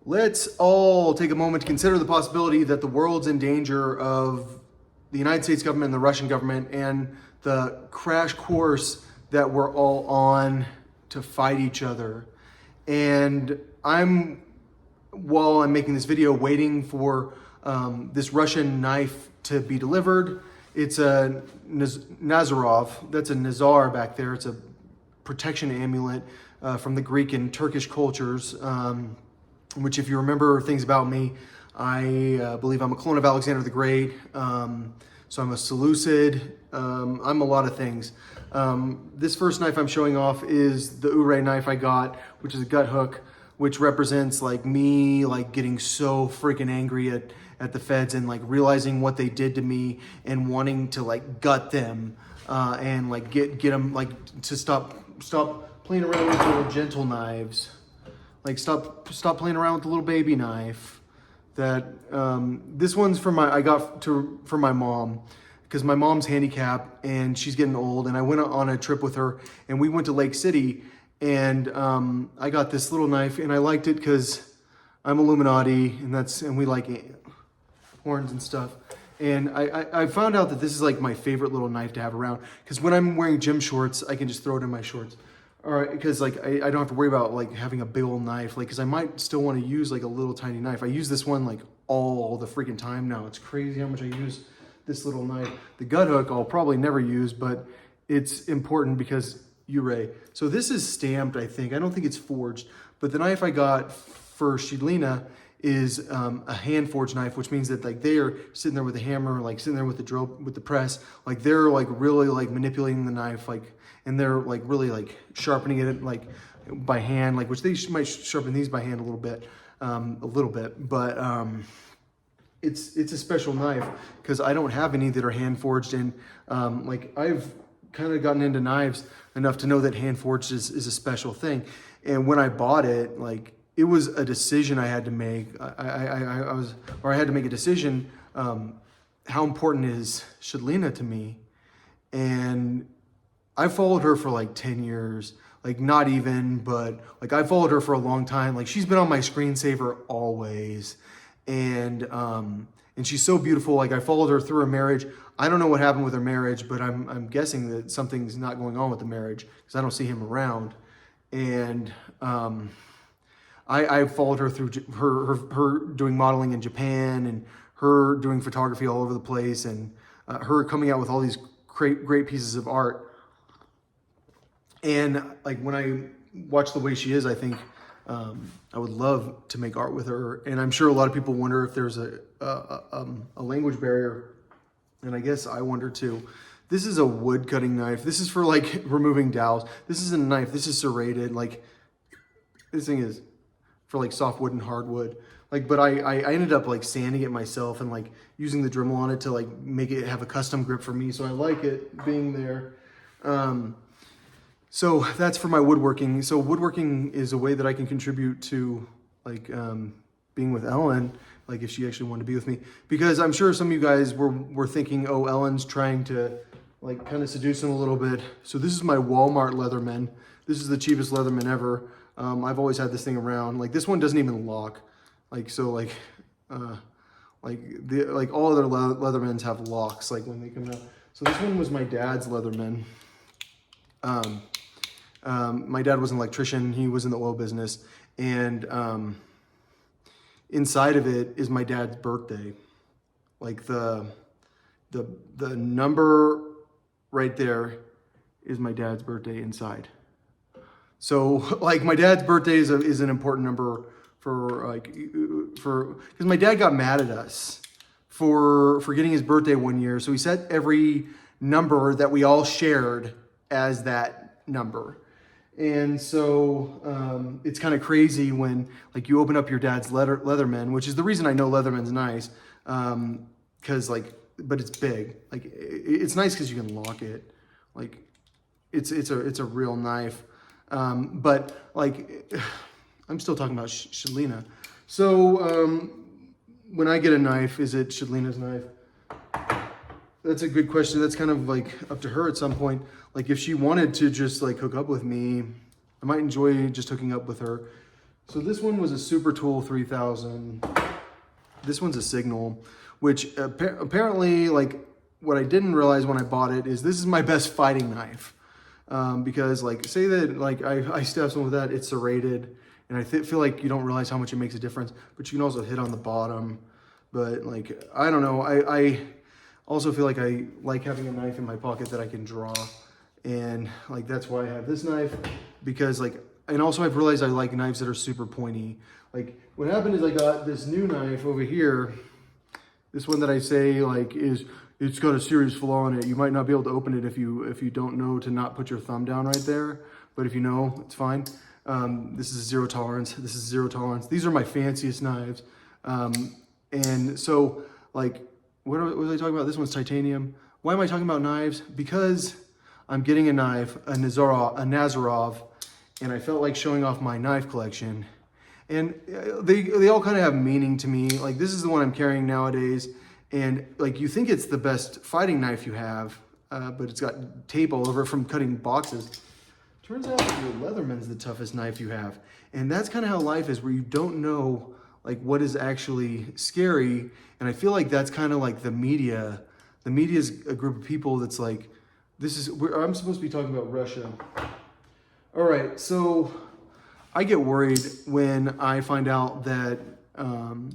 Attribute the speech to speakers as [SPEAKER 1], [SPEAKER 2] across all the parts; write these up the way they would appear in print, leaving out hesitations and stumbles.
[SPEAKER 1] Let's all take a moment to consider the possibility that the world's in danger of the United States government and the Russian government and the crash course that we're all on to fight each other. And while I'm making this video, waiting for this Russian knife to be delivered. It's a Nazarov. That's a Nazar back there. It's a protection amulet from the Greek and Turkish cultures, which, if you remember things about me, I believe I'm a clone of Alexander the Great. So I'm a Seleucid. I'm a lot of things. This first knife I'm showing off is the Ure knife I got, which is a gut hook, which represents like me, like getting so freaking angry at the feds and like realizing what they did to me and wanting to like gut them and like get them like to stop playing around with little gentle knives, like stop playing around with the little baby knife. That this one's for my mom, because my mom's handicapped and she's getting old, and I went on a trip with her and we went to Lake City, and I got this little knife and I liked it because I'm Illuminati and we like horns and stuff. And I found out that this is like my favorite little knife to have around, because when I'm wearing gym shorts, I can just throw it in my shorts. All right, because like I don't have to worry about like having a big old knife, like because I might still want to use like a little tiny knife. I use this one like all the freaking time now. It's crazy how much I use this little knife. The gut hook I'll probably never use, but it's important because Ure. So this is stamped, I think. I don't think it's forged, but the knife I got for Sheidlina is a hand forged knife, which means that like they are sitting there with a hammer, like sitting there with the drill, with the press, like they're like really like manipulating the knife, like, and they're like really like sharpening it like by hand, like, which they might sharpen these by hand a little bit, but it's a special knife because I don't have any that are hand forged, and like I've kind of gotten into knives enough to know that hand forged is a special thing. And when I bought it, like it was a decision I had to make. I had to make a decision. How important is Sheidlina to me? And I followed her for like 10 years, like not even, but like I followed her for a long time. Like she's been on my screensaver always. And she's so beautiful. Like I followed her through her marriage. I don't know what happened with her marriage, but I'm guessing that something's not going on with the marriage because I don't see him around. And I followed her through her doing modeling in Japan, and her doing photography all over the place, and her coming out with all these great pieces of art. And like when I watch the way she is, I think I would love to make art with her. And I'm sure a lot of people wonder if there's a language barrier, and I guess I wonder too. This is a wood cutting knife. This is for like removing dowels. This is a knife. This is serrated. Like this thing is for like soft wood and hardwood. Like, but I ended up like sanding it myself and like using the Dremel on it to like make it have a custom grip for me. So I like it being there. So that's for my woodworking. So woodworking is a way that I can contribute to like being with Ellen, like if she actually wanted to be with me. Because I'm sure some of you guys were thinking, oh, Ellen's trying to like kind of seduce him a little bit. So this is my Walmart Leatherman. This is the cheapest Leatherman ever. I've always had this thing around. Like this one doesn't even lock. Like, so like all other Leathermans have locks like when they come out. So this one was my dad's Leatherman. My dad was an electrician. He was in the oil business, and inside of it is my dad's birthday. Like the number right there is my dad's birthday inside. So like my dad's birthday is an important number because my dad got mad at us for forgetting his birthday one year. So he set every number that we all shared as that number. And so it's kind of crazy when like you open up your dad's Leatherman, which is the reason I know Leatherman's nice, because like, but it's big. Like it's nice because you can lock it. Like it's a real knife. But like I'm still talking about Sheidlina. So when I get a knife, is it Sheidlina's knife? That's a good question. That's kind of like up to her at some point. Like if she wanted to just like hook up with me, I might enjoy just hooking up with her. So this one was a Super Tool 3000. This one's a Signal, which apparently, like, what I didn't realize when I bought it is this is my best fighting knife. Because, like, say that, like, I stab someone with that, it's serrated, and I feel like you don't realize how much it makes a difference, but you can also hit on the bottom. But, like, I don't know, I also feel like I like having a knife in my pocket that I can draw, and, like, that's why I have this knife, because, like, and also I've realized I like knives that are super pointy. Like, what happened is I got this new knife over here, this one that I say, like, it's got a serious flaw in it. You might not be able to open it if you don't know to not put your thumb down right there. But if you know, it's fine. This is 0 tolerance. This is 0 tolerance. These are my fanciest knives. And so, like, what was I talking about? This one's titanium. Why am I talking about knives? Because I'm getting a knife, a Nazarov, and I felt like showing off my knife collection. And they all kind of have meaning to me. Like, this is the one I'm carrying nowadays. And, like, you think it's the best fighting knife you have, but it's got tape all over it from cutting boxes. Turns out that your Leatherman's the toughest knife you have. And that's kind of how life is, where you don't know, like, what is actually scary. And I feel like that's kind of like the media. The media is a group of people that's like, I'm supposed to be talking about Russia. All right, so I get worried when I find out that I'm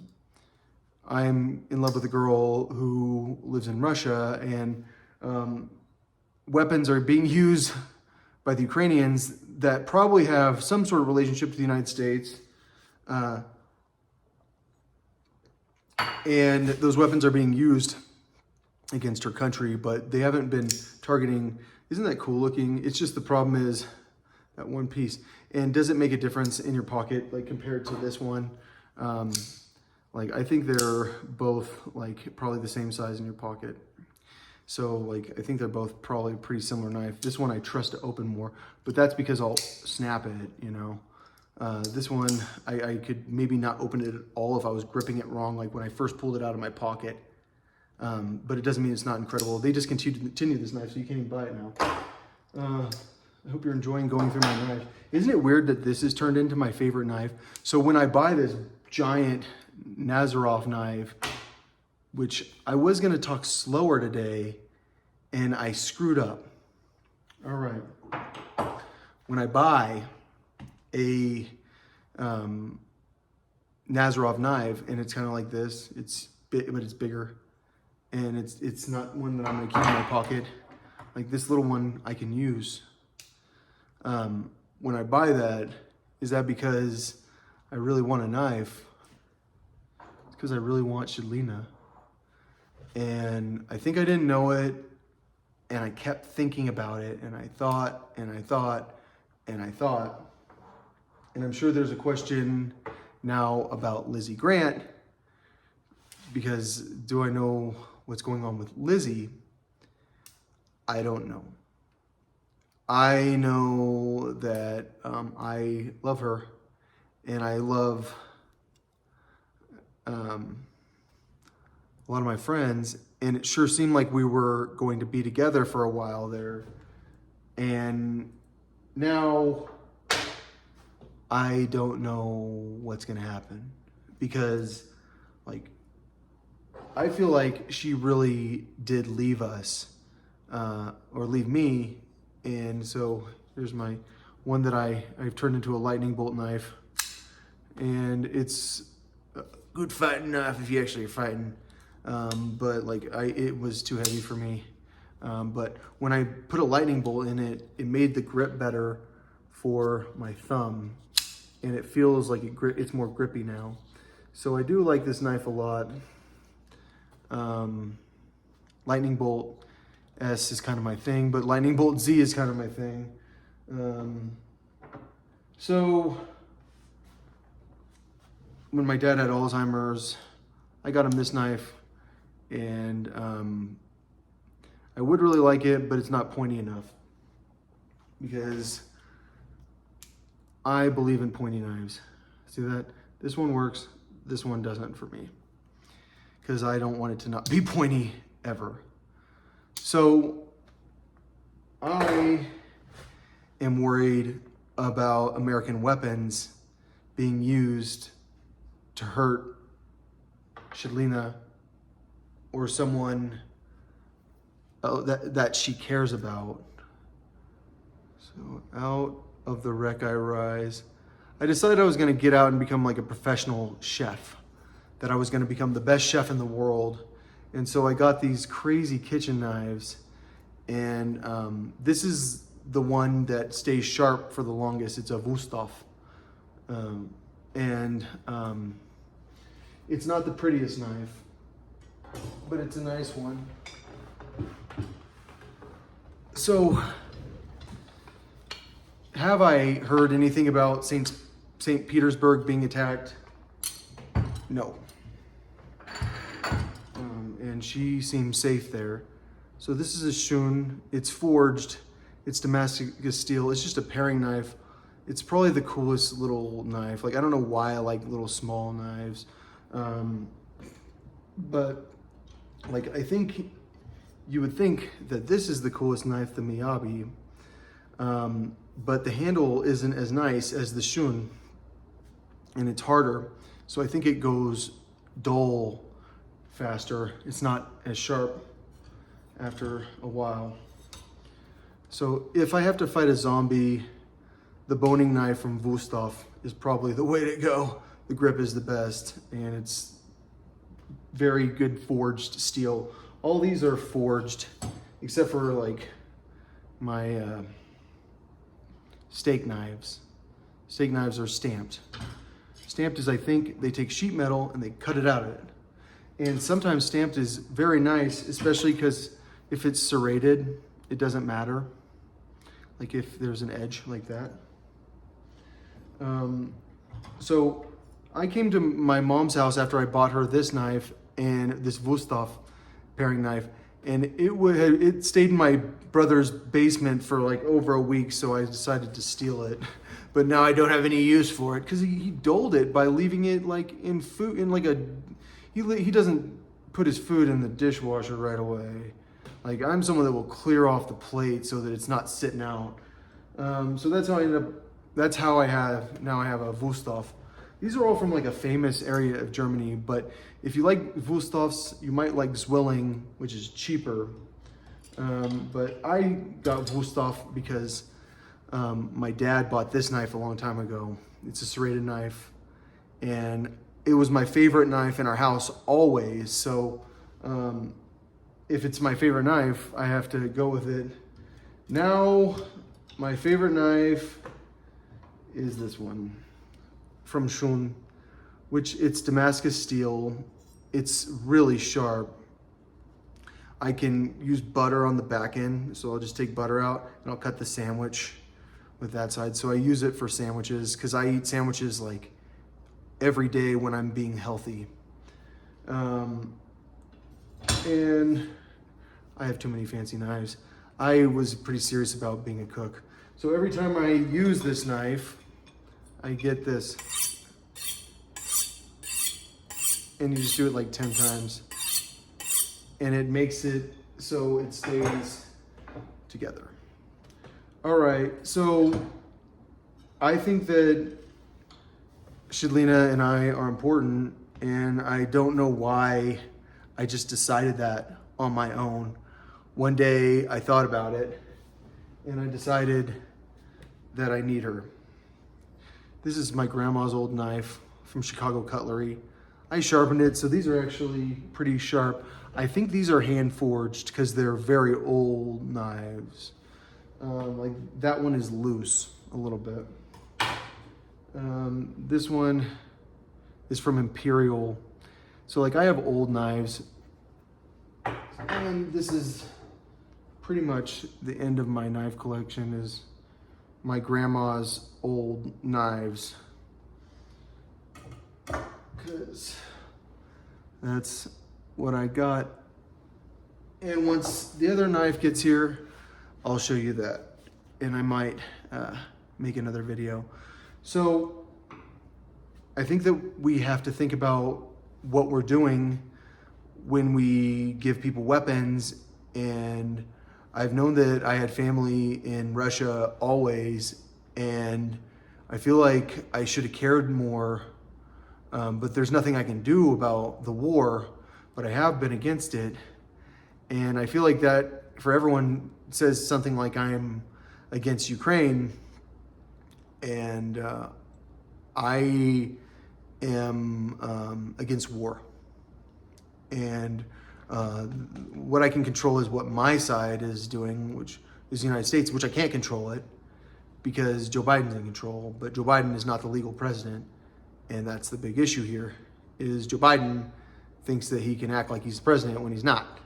[SPEAKER 1] in love with a girl who lives in Russia, and weapons are being used by the Ukrainians that probably have some sort of relationship to the United States. And those weapons are being used against her country, but they haven't been targeting. Isn't that cool looking? It's just the problem is that one piece. And does it make a difference in your pocket, like, compared to this one? Like, I think they're both, like, probably the same size in your pocket. So, like, I think they're both probably a pretty similar knife. This one I trust to open more, but that's because I'll snap it, you know. This one, I could maybe not open it at all if I was gripping it wrong, like when I first pulled it out of my pocket. But it doesn't mean it's not incredible. They just continue this knife, so you can't even buy it now. I hope you're enjoying going through my knife. Isn't it weird that this has turned into my favorite knife? So when I buy this giant Nazarov knife, which I was going to talk slower today, and I screwed up. All right. When I buy a Nazarov knife, and it's kind of like this, it's big, but it's bigger, and it's not one that I'm going to keep in my pocket. Like, this little one I can use. When I buy that, is that because I really want a knife? It's because I really want Sheidlina. And I think I didn't know it, and I kept thinking about it, and I thought, and I thought, and I thought. And I'm sure there's a question now about Lizzie Grant, because do I know what's going on with Lizzie? I don't know. I know that I love her, and I love a lot of my friends, and it sure seemed like we were going to be together for a while there. And now I don't know what's going to happen, because, like, I feel like she really did leave us, or leave me. And so here's my one that I've turned into a lightning bolt knife, and it's a good fighting knife if you actually are fighting. But, like, it was too heavy for me. But when I put a lightning bolt in it, it made the grip better for my thumb, and it feels like it's more grippy now. So I do like this knife a lot. Lightning bolt S is kind of my thing, but lightning bolt Z is kind of my thing. So when my dad had Alzheimer's, I got him this knife, and I would really like it, but it's not pointy enough, because I believe in pointy knives. See that? This one works, this one doesn't for me, because I don't want it to not be pointy ever. So I am worried about American weapons being used to hurt Sheidlina or someone that she cares about. So out of the wreck I rise. I decided I was going to get out and become like a professional chef, that I was going to become the best chef in the world. And so I got these crazy kitchen knives, and this is the one that stays sharp for the longest. It's a Wusthof. It's not the prettiest knife, but it's a nice one. So, have I heard anything about St. Petersburg being attacked? No. And she seems safe there. So this is a shun. It's forged. It's Damascus steel. It's just a paring knife. It's probably the coolest little knife. Like, I don't know why I like little small knives. But like, I think you would think that this is the coolest knife, the Miyabi. But the handle isn't as nice as the shun, and it's harder. So I think it goes dull faster. It's not as sharp after a while. So if I have to fight a zombie, the boning knife from Wusthof is probably the way to go. The grip is the best, and it's very good forged steel. All these are forged, except for like my steak knives. Steak knives are stamped. Stamped is, I think, they take sheet metal and they cut it out of it. And sometimes stamped is very nice, especially because if it's serrated, it doesn't matter. Like if there's an edge like that. So I came to my mom's house after I bought her this knife and this Wusthof paring knife, and it stayed in my brother's basement for like over a week, so I decided to steal it. But now I don't have any use for it because he doled it by leaving it like in food, in like he doesn't put his food in the dishwasher right away. Like, I'm someone that will clear off the plate so that it's not sitting out. So that's how I now have a Wusthof. These are all from like a famous area of Germany, but if you like Wusthoffs, you might like Zwilling, which is cheaper. But I got Wusthof because my dad bought this knife a long time ago. It's a serrated knife, and it was my favorite knife in our house always. So if it's my favorite knife, I have to go with it. Now, my favorite knife is this one from Shun, which it's Damascus steel. It's really sharp. I can use butter on the back end, so I'll just take butter out and I'll cut the sandwich with that side. So I use it for sandwiches because I eat sandwiches like every day when I'm being healthy. And I have too many fancy knives. I was pretty serious about being a cook. So every time I use this knife, I get this. And you just do it like 10 times. And it makes it so it stays together. All right, so I think that Sheidlina and I are important, and I don't know why I just decided that on my own. One day I thought about it, and I decided that I need her. This is my grandma's old knife from Chicago Cutlery. I sharpened it, so these are actually pretty sharp. I think these are hand forged because they're very old knives. Like that one is loose a little bit. This one is from Imperial. So like I have old knives, and this is pretty much the end of my knife collection is my grandma's old knives. Because that's what I got. And once the other knife gets here, I'll show you that. And I might make another video. So I think that we have to think about what we're doing when we give people weapons. And I've known that I had family in Russia always, and I feel like I should have cared more, but there's nothing I can do about the war, but I have been against it. And I feel like that for everyone says something like I'm against Ukraine, and I am against war. And what I can control is what my side is doing, which is the United States, which I can't control it because Joe Biden's in control, but Joe Biden is not the legal president. And that's the big issue here, is Joe Biden thinks that he can act like he's the president when he's not.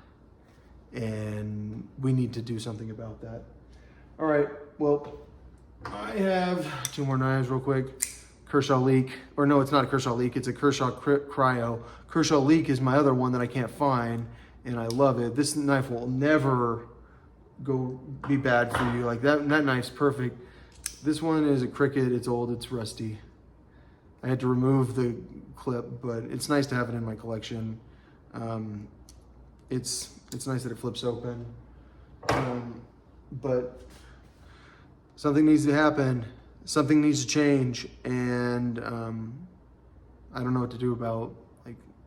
[SPEAKER 1] And we need to do something about that. All right, well, I have 2 more knives real quick. Kershaw Leak, or no, it's not a Kershaw Leak, it's a Kershaw Cryo. Kershaw Leak is my other one that I can't find, and I love it. This knife will never be bad for you. Like that knife's perfect. This one is a Cricut, it's old, it's rusty. I had to remove the clip, but it's nice to have it in my collection. It's nice that it flips open, but something needs to happen. Something needs to change, and I don't know what to do about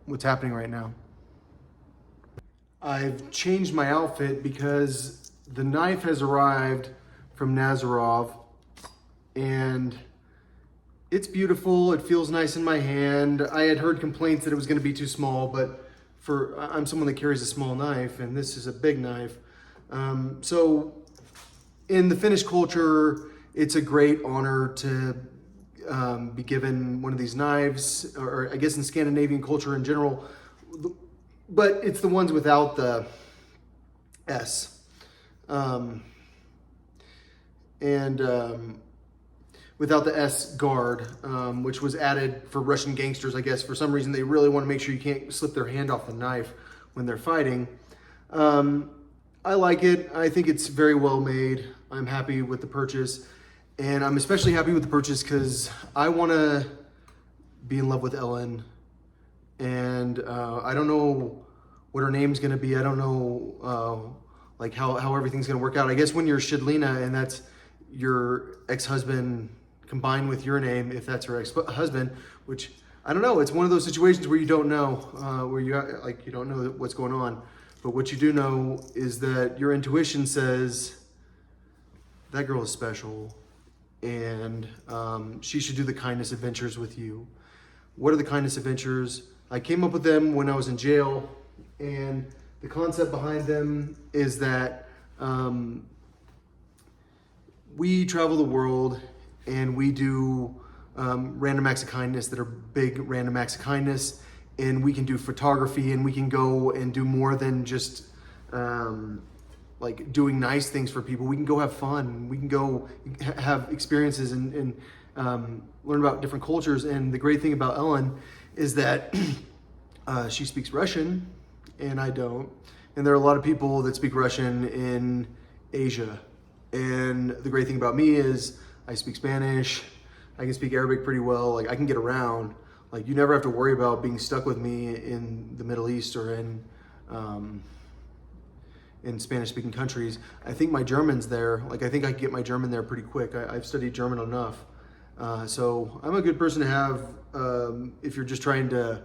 [SPEAKER 1] what's happening right now. I've changed my outfit because the knife has arrived from Nazarov, and it's beautiful. It feels nice in my hand. I had heard complaints that it was going to be too small, but I'm someone that carries a small knife, and this is a big knife. So in the Finnish culture, it's a great honor to be given one of these knives, or I guess in Scandinavian culture in general, but it's the ones without the S. Without the S guard, which was added for Russian gangsters, I guess. For some reason, they really want to make sure you can't slip their hand off the knife when they're fighting. I like it. I think it's very well made. I'm happy with the purchase. And I'm especially happy with the purchase because I want to be in love with Ellen. And I don't know what her name's going to be. I don't know how everything's going to work out. I guess when you're Sheidlina and that's your ex-husband combined with your name, if that's her ex-husband, which I don't know. It's one of those situations where you don't know, where you don't know what's going on. But what you do know is that your intuition says that girl is special, and she should do the kindness adventures with you. What are the kindness adventures? I came up with them when I was in jail, and the concept behind them is that we travel the world and we do random acts of kindness that are big random acts of kindness, and we can do photography, and we can go and do more than just doing nice things for people. We can go have fun. We can go have experiences and learn about different cultures. And the great thing about Ellen is that she speaks Russian and I don't. And there are a lot of people that speak Russian in Asia. And the great thing about me is I speak Spanish. I can speak Arabic pretty well. I can get around. You never have to worry about being stuck with me in the Middle East or in Spanish-speaking countries. I think my German's there. I think I can get my German there pretty quick. I've studied German enough. So I'm a good person to have if you're just trying to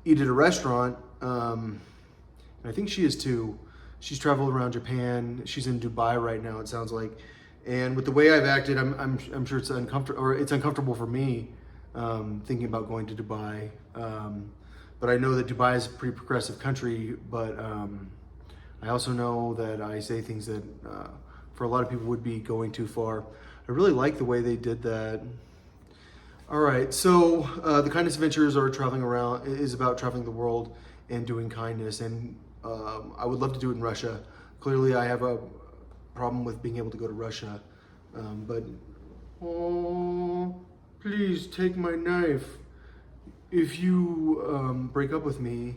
[SPEAKER 1] eat at a restaurant. And I think she is too. She's traveled around Japan. She's in Dubai right now, it sounds like. And with the way I've acted, I'm sure it's uncomfortable, or it's uncomfortable for me thinking about going to Dubai. But I know that Dubai is a pretty progressive country, but I also know that I say things that for a lot of people would be going too far. I really like the way they did that. All right, so the Kindness Adventures is about traveling the world and doing kindness, and I would love to do it in Russia. Clearly, I have a problem with being able to go to Russia, but please take my knife. If you break up with me,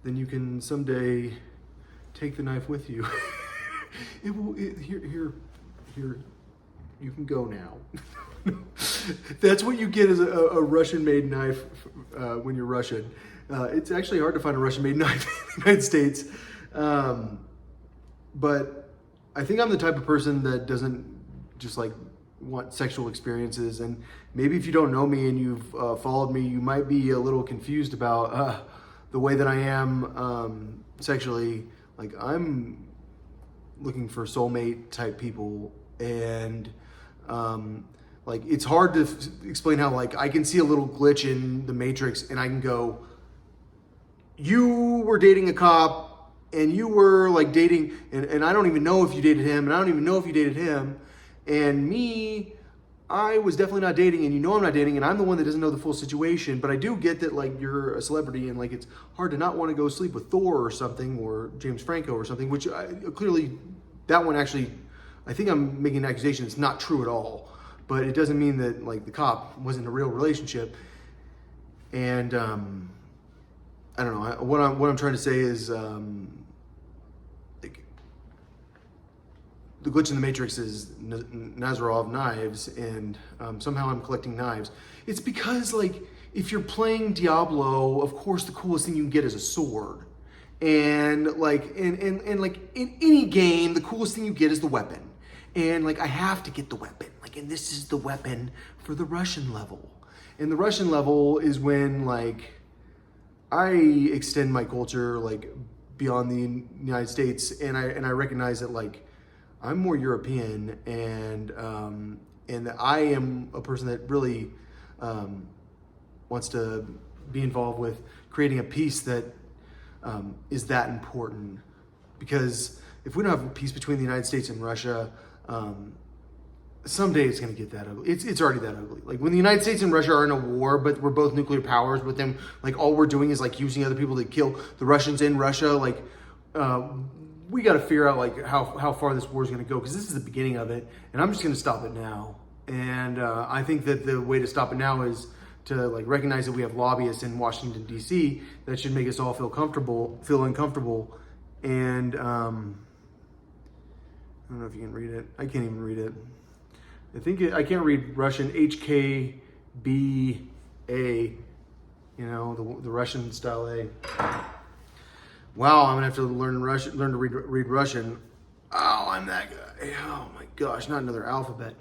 [SPEAKER 1] then you can someday take the knife with you. Here, you can go now. That's what you get as a Russian-made knife when you're Russian. It's actually hard to find a Russian-made knife in the United States. But I think I'm the type of person that doesn't just want sexual experiences. And maybe if you don't know me and you've followed me, you might be a little confused about the way that I am sexually. Like, I'm looking for soulmate type people, and like, it's hard to explain how, like, I can see a little glitch in the matrix and I can go, you were dating a cop and you were like dating, and I don't even know if you dated him, and I don't even know if you dated him, and me, I was definitely not dating, and you know I'm not dating, and I'm the one that doesn't know the full situation. But I do get that, like, you're a celebrity, and like, it's hard to not want to go sleep with Thor or something, or James Franco or something, which clearly, that one actually, I think I'm making an accusation. It's not true at all, but it doesn't mean that, like, the cop wasn't a real relationship. And I don't know. What I'm trying to say is, like, the glitch in the matrix is Nazarov knives, and somehow I'm collecting knives. It's because, like, if you're playing Diablo, of course the coolest thing you can get is a sword. And like, and like, in any game, the coolest thing you get is the weapon. And like, I have to get the weapon. Like, and this is the weapon for the Russian level. And the Russian level is when, like, I extend my culture, like, beyond the United States, and I recognize that, like, I'm more European, and that I am a person that really wants to be involved with creating a peace that is that important. Because if we don't have peace between the United States and Russia, someday it's going to get that ugly. It's already that ugly. Like, when the United States and Russia are in a war, but we're both nuclear powers, but then, like, all we're doing is, like, using other people to kill the Russians in Russia, like, we got to figure out, like, how far this war is going to go, because this is the beginning of it, and I'm just going to stop it now. And I think that the way to stop it now is to, like, recognize that we have lobbyists in Washington, D.C. that should make us all feel uncomfortable. And I don't know if you can read it. I can't even read it. I can't read Russian. HKBA, you know, the Russian style A. Wow, I'm gonna have to learn to read Russian. Oh, I'm that guy. Oh my gosh, not another alphabet.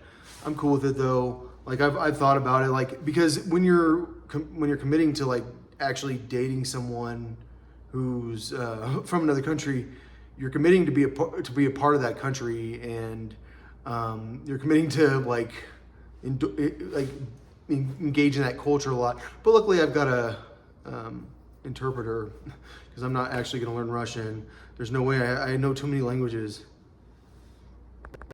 [SPEAKER 1] I'm cool with it though. Like, I've thought about it, like, because when you're committing to, like, actually dating someone who's from another country, you're committing to be a part of that country, and you're committing to, like, engage in that culture a lot. But luckily, I've got a interpreter, because I'm not actually going to learn Russian. There's no way. I know too many languages.